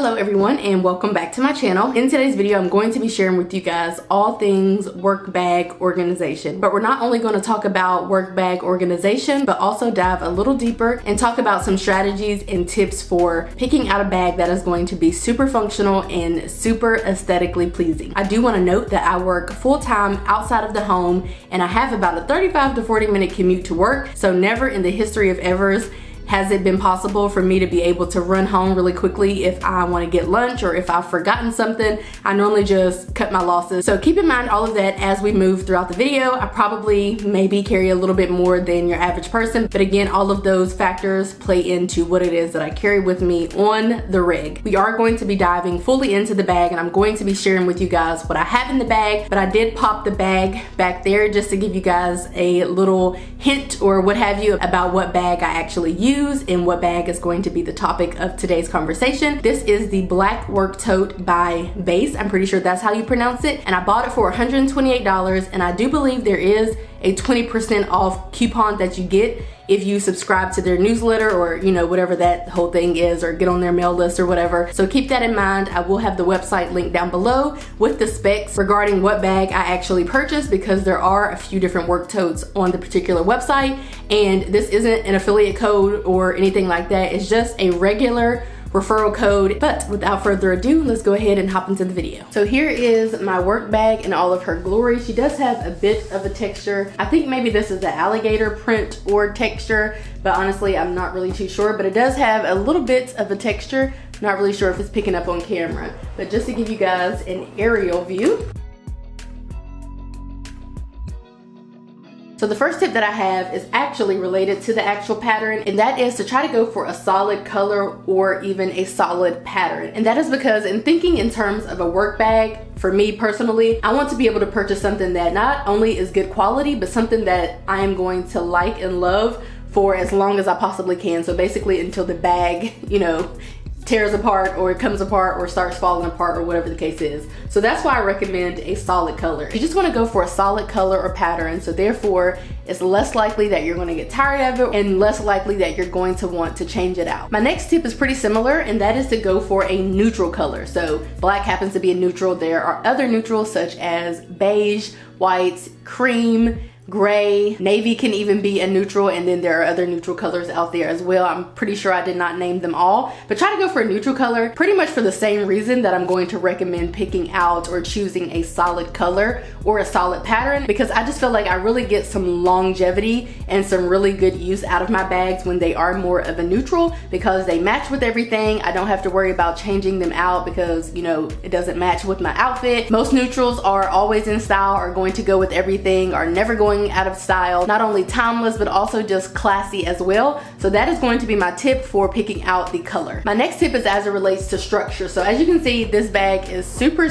Hello everyone and welcome back to my channel. In today's video, I'm going to be sharing with you guys all things work bag organization. But we're not only going to talk about work bag organization, but also dive a little deeper and talk about some strategies and tips for picking out a bag that is going to be super functional and super aesthetically pleasing. I do want to note that I work full-time outside of the home and I have about a 35 to 40 minute commute to work. So never in the history of evers has it been possible for me to be able to run home really quickly if I want to get lunch or if I've forgotten something. I normally just cut my losses. So keep in mind all of that as we move throughout the video. I probably maybe carry a little bit more than your average person, but again, all of those factors play into what it is that I carry with me on the rig. We are going to be diving fully into the bag and I'm going to be sharing with you guys what I have in the bag, but I did pop the bag back there just to give you guys a little hint or what have you about what bag I actually use and what bag is going to be the topic of today's conversation. This is the black work tote by Beis. I'm pretty sure that's how you pronounce it. And I bought it for $128 and I do believe there is a 20% off coupon that you get if you subscribe to their newsletter or whatever that whole thing is, or get on their mail list or whatever. So keep that in mind. I will have the website linked down below with the specs regarding what bag I actually purchased, because there are a few different work totes on the particular website, and this isn't an affiliate code or anything like that. It's just a regular referral code. But without further ado, let's go ahead and hop into the video. So here is my work bag in all of her glory. She does have a bit of a texture. I think maybe this is the alligator print or texture, but honestly, I'm not really too sure, but it does have a little bit of a texture. Not really sure if it's picking up on camera, but just to give you guys an aerial view. So the first tip that I have is actually related to the actual pattern, and that is to try to go for a solid color or even a solid pattern. And that is because in thinking in terms of a work bag, for me personally, I want to be able to purchase something that not only is good quality, but something that I am going to like and love for as long as I possibly can. So basically until the bag, tears apart or it comes apart or starts falling apart or whatever the case is. So that's why I recommend a solid color. You just want to go for a solid color or pattern, so therefore it's less likely that you're going to get tired of it and less likely that you're going to want to change it out. My next tip is pretty similar, and that is to go for a neutral color. So black happens to be a neutral. There are other neutrals such as beige, white, cream, gray, navy can even be a neutral, and then there are other neutral colors out there as well. I'm pretty sure I did not name them all, but try to go for a neutral color pretty much for the same reason that I'm going to recommend picking out or choosing a solid color or a solid pattern, because I just feel like I really get some longevity and some really good use out of my bags when they are more of a neutral, because they match with everything. I don't have to worry about changing them out because it doesn't match with my outfit. Most neutrals are always in style, are going to go with everything, are never going out of style, not only timeless but also just classy as well. So that is going to be my tip for picking out the color. My next tip is as it relates to structure. So as you can see, this bag is super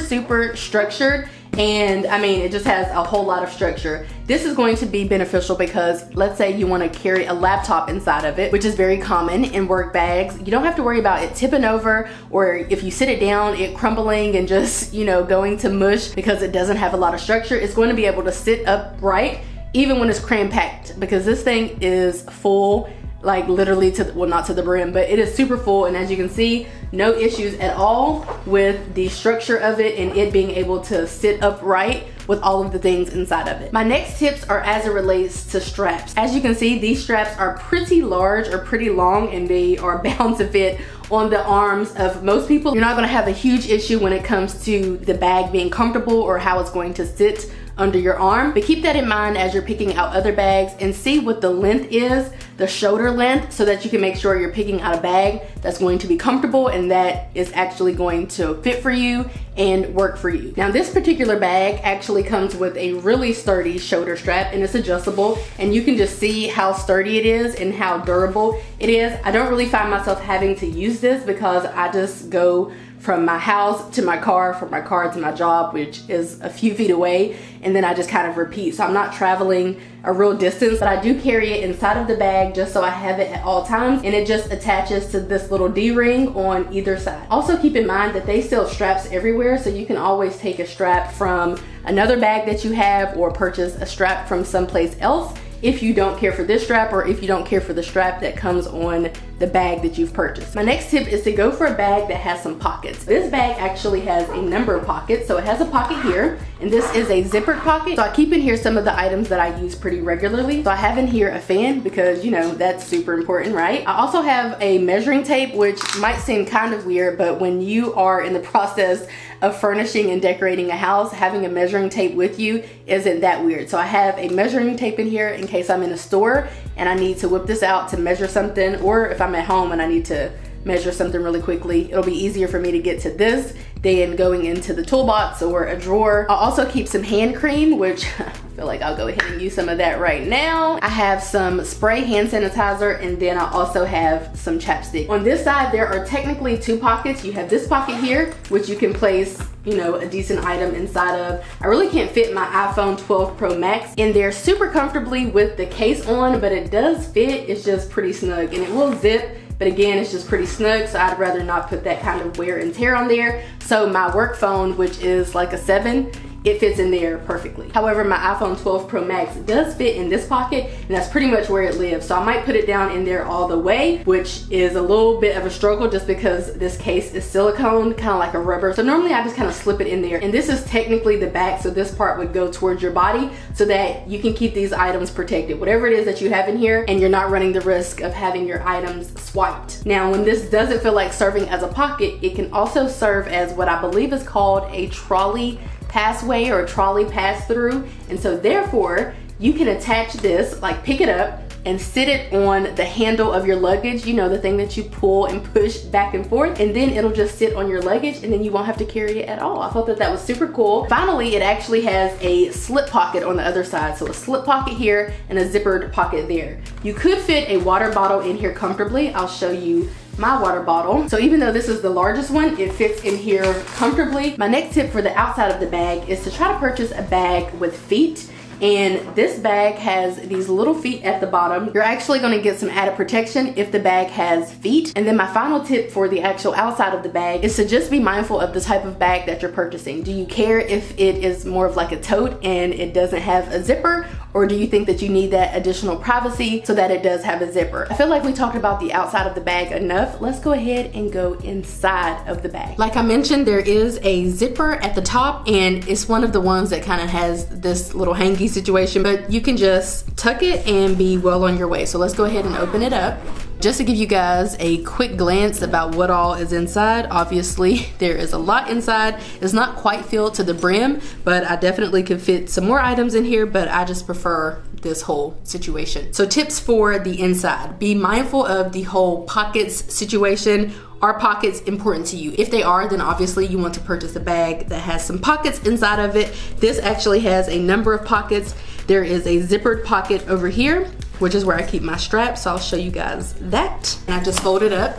structured, and I mean, it just has a whole lot of structure. This is going to be beneficial because let's say you want to carry a laptop inside of it, which is very common in work bags. You don't have to worry about it tipping over, or if you sit it down, it crumbling and just going to mush, because it doesn't have a lot of structure. It's going to be able to sit upright even when it's cram packed, because this thing is full, like literally to, well, not to the brim, but it is super full. And as you can see, no issues at all with the structure of it and it being able to sit upright with all of the things inside of it. My next tips are as it relates to straps. As you can see, these straps are pretty large or pretty long, and they are bound to fit on the arms of most people. You're not gonna have a huge issue when it comes to the bag being comfortable or how it's going to sit under your arm, but keep that in mind as you're picking out other bags, and see what the length is, the shoulder length, so that you can make sure you're picking out a bag that's going to be comfortable and that is actually going to fit for you and work for you. Now this particular bag actually comes with a really sturdy shoulder strap, and it's adjustable, and you can just see how sturdy it is and how durable it is. I don't really find myself having to use this because I just go from my house to my car, from my car to my job, which is a few feet away, and then I just kind of repeat. So I'm not traveling a real distance, but I do carry it inside of the bag just so I have it at all times, and it just attaches to this little D-ring on either side. Also keep in mind that they sell straps everywhere, so you can always take a strap from another bag that you have or purchase a strap from someplace else if you don't care for this strap, or if you don't care for the strap that comes on the bag that you've purchased. My next tip is to go for a bag that has some pockets. This bag actually has a number of pockets. So it has a pocket here, and this is a zippered pocket. So I keep in here some of the items that I use pretty regularly. So I have in here a fan because, you know, that's super important, right? I also have a measuring tape, which might seem kind of weird, but when you are in the process of furnishing and decorating a house, having a measuring tape with you isn't that weird. So I have a measuring tape in here in case I'm in a store and I need to whip this out to measure something, or if I'm at home and I need to measure something really quickly, it'll be easier for me to get to this than going into the toolbox or a drawer. I'll also keep some hand cream, which I feel like I'll go ahead and use some of that right now. I have some spray hand sanitizer, and then I also have some chapstick. On this side, there are technically two pockets. You have this pocket here, which you can place, you know, a decent item inside of. I really can't fit my iPhone 12 Pro Max in there super comfortably with the case on, but it does fit. It's just pretty snug, and it will zip. But again, it's just pretty snug, so I'd rather not put that kind of wear and tear on there. So my work phone, which is like a 7, it fits in there perfectly. However, my iPhone 12 Pro Max does fit in this pocket, and that's pretty much where it lives. So I might put it down in there all the way, which is a little bit of a struggle just because this case is silicone, kind of like a rubber. So normally I just kind of slip it in there, and this is technically the back, so this part would go towards your body so that you can keep these items protected, whatever it is that you have in here, and you're not running the risk of having your items swiped. Now, when this doesn't feel like serving as a pocket, it can also serve as what I believe is called a trolley passway or a trolley pass through. And so therefore you can attach this, like pick it up and sit it on the handle of your luggage, you know, the thing that you pull and push back and forth, and then it'll just sit on your luggage and then you won't have to carry it at all. I thought that that was super cool. Finally, it actually has a slip pocket on the other side. So a slip pocket here and a zippered pocket there. You could fit a water bottle in here comfortably. I'll show you my water bottle. So even though this is the largest one, it fits in here comfortably. My next tip for the outside of the bag is to try to purchase a bag with feet. And this bag has these little feet at the bottom. You're actually gonna get some added protection if the bag has feet. And then my final tip for the actual outside of the bag is to just be mindful of the type of bag that you're purchasing. Do you care if it is more of like a tote and it doesn't have a zipper? Or do you think that you need that additional privacy so that it does have a zipper? I feel like we talked about the outside of the bag enough. Let's go ahead and go inside of the bag. Like I mentioned, there is a zipper at the top, and it's one of the ones that kind of has this little hangy situation, but you can just tuck it and be well on your way. So let's go ahead and open it up. Just to give you guys a quick glance about what all is inside, obviously there is a lot inside. It's not quite filled to the brim, but I definitely could fit some more items in here, but I just prefer this whole situation. So tips for the inside: be mindful of the whole pockets situation. Are pockets important to you? If they are, then obviously you want to purchase a bag that has some pockets inside of it. This actually has a number of pockets. There is a zippered pocket over here, which is where I keep my straps. So I'll show you guys that. And I just fold it up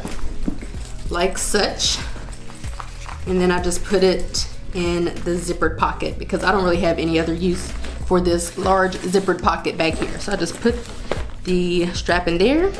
like such. And then I just put it in the zippered pocket because I don't really have any other use for this large zippered pocket back here. So I just put the strap in there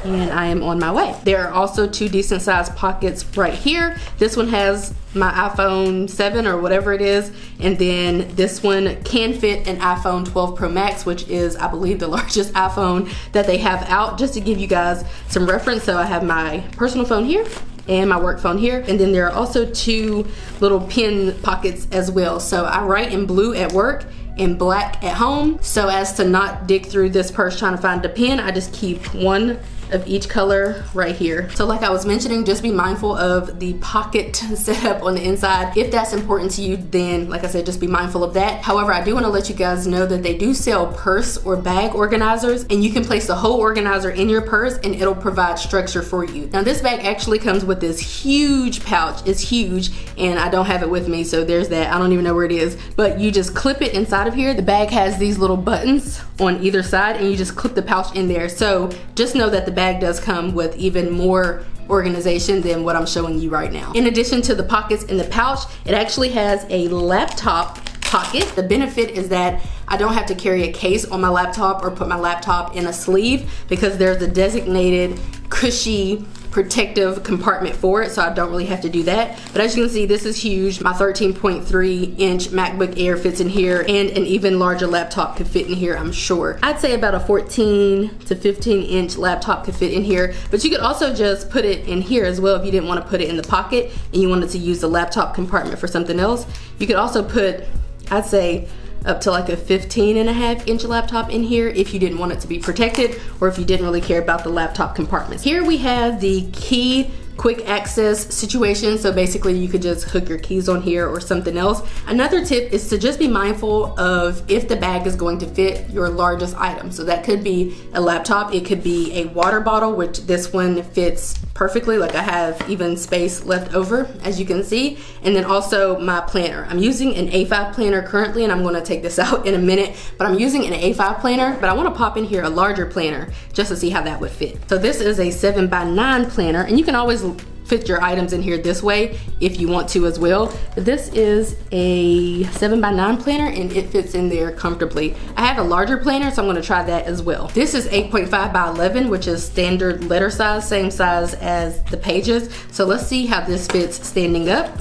and I am on my way. There are also two decent sized pockets right here. This one has my iPhone 7 or whatever it is, and then this one can fit an iPhone 12 Pro Max, which is, I believe, the largest iPhone that they have out, just to give you guys some reference. So I have my personal phone here and my work phone here, and then there are also two little pen pockets as well. So I write in blue at work and black at home, so as to not dig through this purse trying to find a pen, I just keep one of each color right here. So like I was mentioning, just be mindful of the pocket setup on the inside. If that's important to you, then like I said, just be mindful of that. However, I do want to let you guys know that they do sell purse or bag organizers, and you can place the whole organizer in your purse and it'll provide structure for you. Now this bag actually comes with this huge pouch. It's huge, and I don't have it with me, so there's that. I don't even know where it is, but you just clip it inside of here. The bag has these little buttons on either side, and you just clip the pouch in there. So just know that the bag does come with even more organization than what I'm showing you right now. In addition to the pockets in the pouch, it actually has a laptop pocket. The benefit is that I don't have to carry a case on my laptop or put my laptop in a sleeve, because there's a designated cushy protective compartment for it, so I don't really have to do that. But as you can see, this is huge. My 13.3 inch MacBook Air fits in here, and an even larger laptop could fit in here, I'm sure. I'd say about a 14 to 15 inch laptop could fit in here, but you could also just put it in here as well if you didn't want to put it in the pocket and you wanted to use the laptop compartment for something else. You could also put, I'd say, up to like a 15.5 inch laptop in here if you didn't want it to be protected, or if you didn't really care about the laptop compartments. Here we have the key quick access situation, so basically you could just hook your keys on here or something else. Another tip is to just be mindful of if the bag is going to fit your largest item. So that could be a laptop, it could be a water bottle, which this one fits perfectly, like I have even space left over, as you can see. And then also my planner. I'm using an A5 planner currently, and I'm gonna take this out in a minute, but I'm using an A5 planner, but I wanna pop in here a larger planner just to see how that would fit. So this is a 7x9 planner, and you can always fit your items in here this way if you want to as well. But this is a 7x9 planner, and it fits in there comfortably. I have a larger planner, so I'm gonna try that as well. This is 8.5 by 11, which is standard letter size, same size as the pages. So let's see how this fits standing up.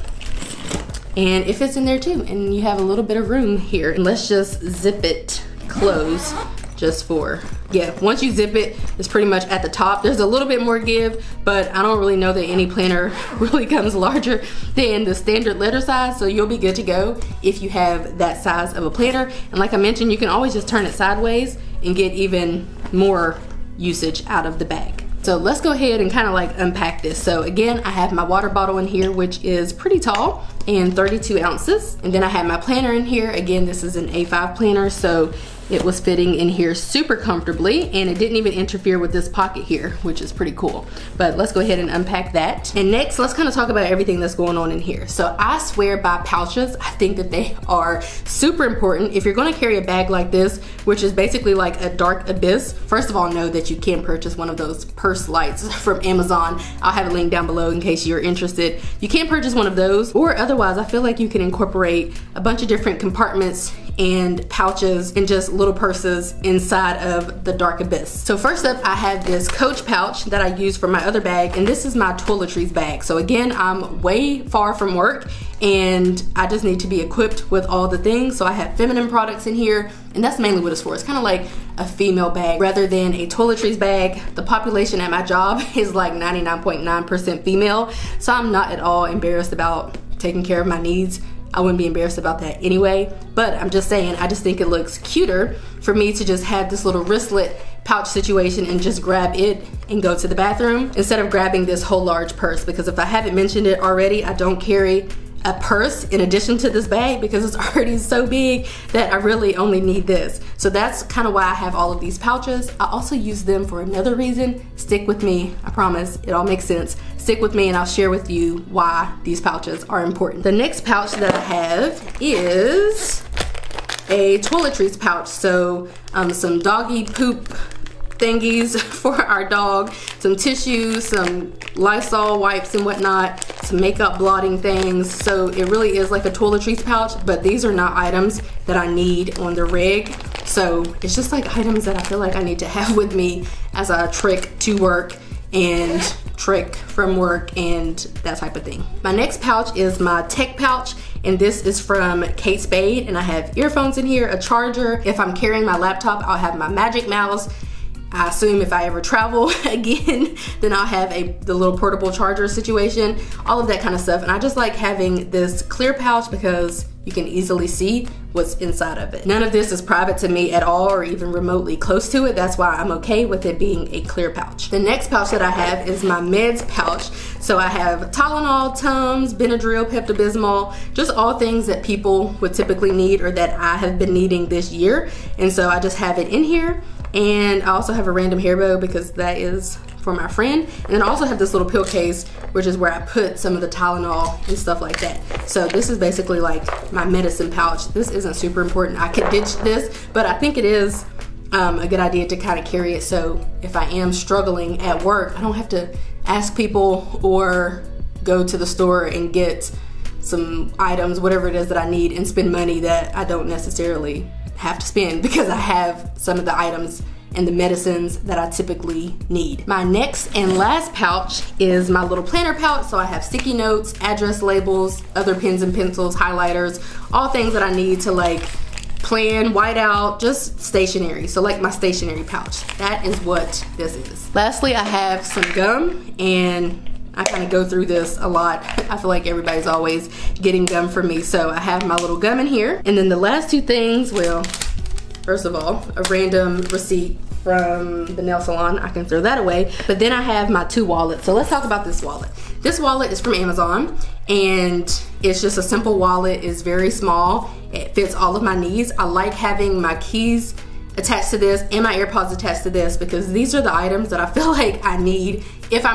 And it fits in there too, and you have a little bit of room here. And let's just zip it closed. Just for, yeah, once you zip it, it's pretty much at the top. There's a little bit more give, but I don't really know that any planner really comes larger than the standard letter size, so you'll be good to go if you have that size of a planner. And like I mentioned, you can always just turn it sideways and get even more usage out of the bag. So let's go ahead and kind of like unpack this. So again, I have my water bottle in here, which is pretty tall and 32 ounces. And then I have my planner in here. Again, this is an A5 planner, so it was fitting in here super comfortably, and it didn't even interfere with this pocket here, which is pretty cool. But let's go ahead and unpack that. And next, let's kind of talk about everything that's going on in here. So I swear by pouches. I think that they are super important. If you're gonna carry a bag like this, which is basically like a dark abyss, first of all, know that you can purchase one of those purse lights from Amazon. I'll have a link down below in case you're interested. You can purchase one of those, or otherwise, I feel like you can incorporate a bunch of different compartments and pouches and just little purses inside of the dark abyss. So first up, I have this Coach pouch that I use for my other bag, and this is my toiletries bag. So again, I'm way far from work and I just need to be equipped with all the things. So I have feminine products in here, and that's mainly what it's for. It's kind of like a female bag rather than a toiletries bag. The population at my job is like 99.9% female, so I'm not at all embarrassed about taking care of my needs. I wouldn't be embarrassed about that anyway, but I'm just saying, I just think it looks cuter for me to just have this little wristlet pouch situation and just grab it and go to the bathroom instead of grabbing this whole large purse. Because if I haven't mentioned it already, I don't carry a purse in addition to this bag because it's already so big that I really only need this. So that's kind of why I have all of these pouches. I also use them for another reason. Stick with me, I promise, it all makes sense. Stick with me and I'll share with you why these pouches are important. The next pouch that I have is a toiletries pouch. So some doggy poop thingies for our dog, some tissues, some Lysol wipes and whatnot, some makeup blotting things. So it really is like a toiletries pouch, but these are not items that I need on the rig. So it's just like items that I feel like I need to have with me as I trek to work and trek from work and that type of thing. My next pouch is my tech pouch, and this is from Spade, and I have earphones in here, a charger. If I'm carrying my laptop, I'll have my Magic Mouse. I assume if I ever travel again, then I'll have the little portable charger situation, all of that kind of stuff. And I just like having this clear pouch because you can easily see what's inside of it. None of this is private to me at all or even remotely close to it. That's why I'm okay with it being a clear pouch. The next pouch that I have is my meds pouch. So I have Tylenol, Tums, Benadryl, Pepto-Bismol, just all things that people would typically need or that I have been needing this year. And so I just have it in here. And I also have a random hair bow because that is for my friend. And then I also have this little pill case, which is where I put some of the Tylenol and stuff like that. So this is basically like my medicine pouch. This isn't super important. I could ditch this, but I think it is a good idea to kind of carry it. So if I am struggling at work, I don't have to ask people or go to the store and get some items, whatever it is that I need, and spend money that I don't necessarily have to spend because I have some of the items and the medicines that I typically need. My next and last pouch is my little planner pouch. So I have sticky notes, address labels, other pens and pencils, highlighters, all things that I need to like plan, white out, just stationery. So like my stationery pouch. That is what this is. Lastly, I have some gum, and I kind of go through this a lot. I feel like everybody's always getting gum from me. So I have my little gum in here. And then the last two things, well, first of all, a random receipt from the nail salon. I can throw that away. But then I have my two wallets. So let's talk about this wallet. This wallet is from Amazon, and it's just a simple wallet. It's very small. It fits all of my needs. I like having my keys attached to this and my AirPods attached to this, because these are the items that I feel like I need if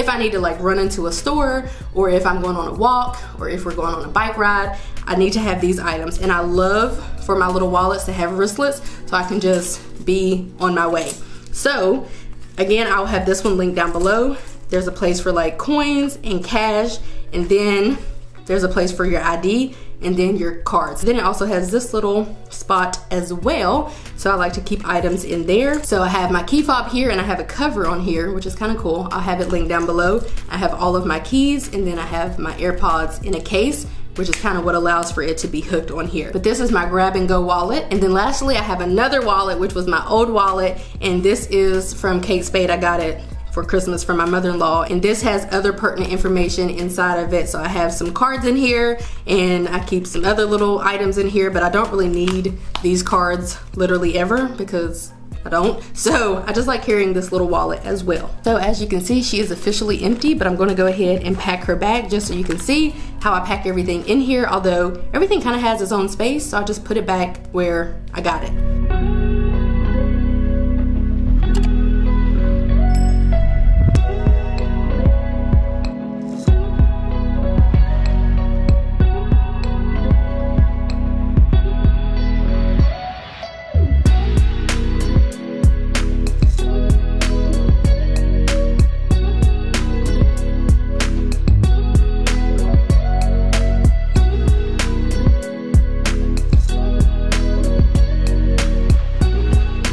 I need to like run into a store, or if I'm going on a walk, or if we're going on a bike ride. I need to have these items. And I love for my little wallets to have wristlets, so I can just be on my way. So again, I'll have this one linked down below. There's a place for like coins and cash, and then there's a place for your ID, and then your cards. Then it also has this little spot as well, so I like to keep items in there. So I have my key fob here, and I have a cover on here, which is kind of cool. I'll have it linked down below. I have all of my keys, and then I have my AirPods in a case, which is kind of what allows for it to be hooked on here. But this is my grab and go wallet. And then lastly, I have another wallet, which was my old wallet, and this is from Spade. I got it for Christmas from my mother-in-law, and this has other pertinent information inside of it. So I have some cards in here, and I keep some other little items in here, but I don't really need these cards literally ever, because I don't. So I just like carrying this little wallet as well. So as you can see, she is officially empty, but I'm gonna go ahead and pack her bag just so you can see how I pack everything in here, although everything kind of has its own space, so I'll just put it back where I got it.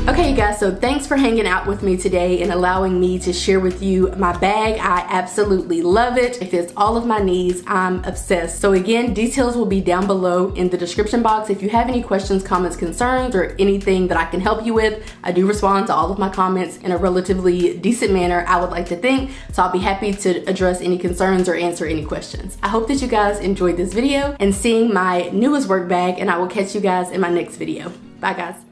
Okay, you guys, so thanks for hanging out with me today and allowing me to share with you my bag. I absolutely love it. It fits all of my needs. I'm obsessed. So again, details will be down below in the description box. If you have any questions, comments, concerns, or anything that I can help you with, I do respond to all of my comments in a relatively decent manner, I would like to think. So I'll be happy to address any concerns or answer any questions. I hope that you guys enjoyed this video and seeing my newest work bag, and I will catch you guys in my next video. Bye guys.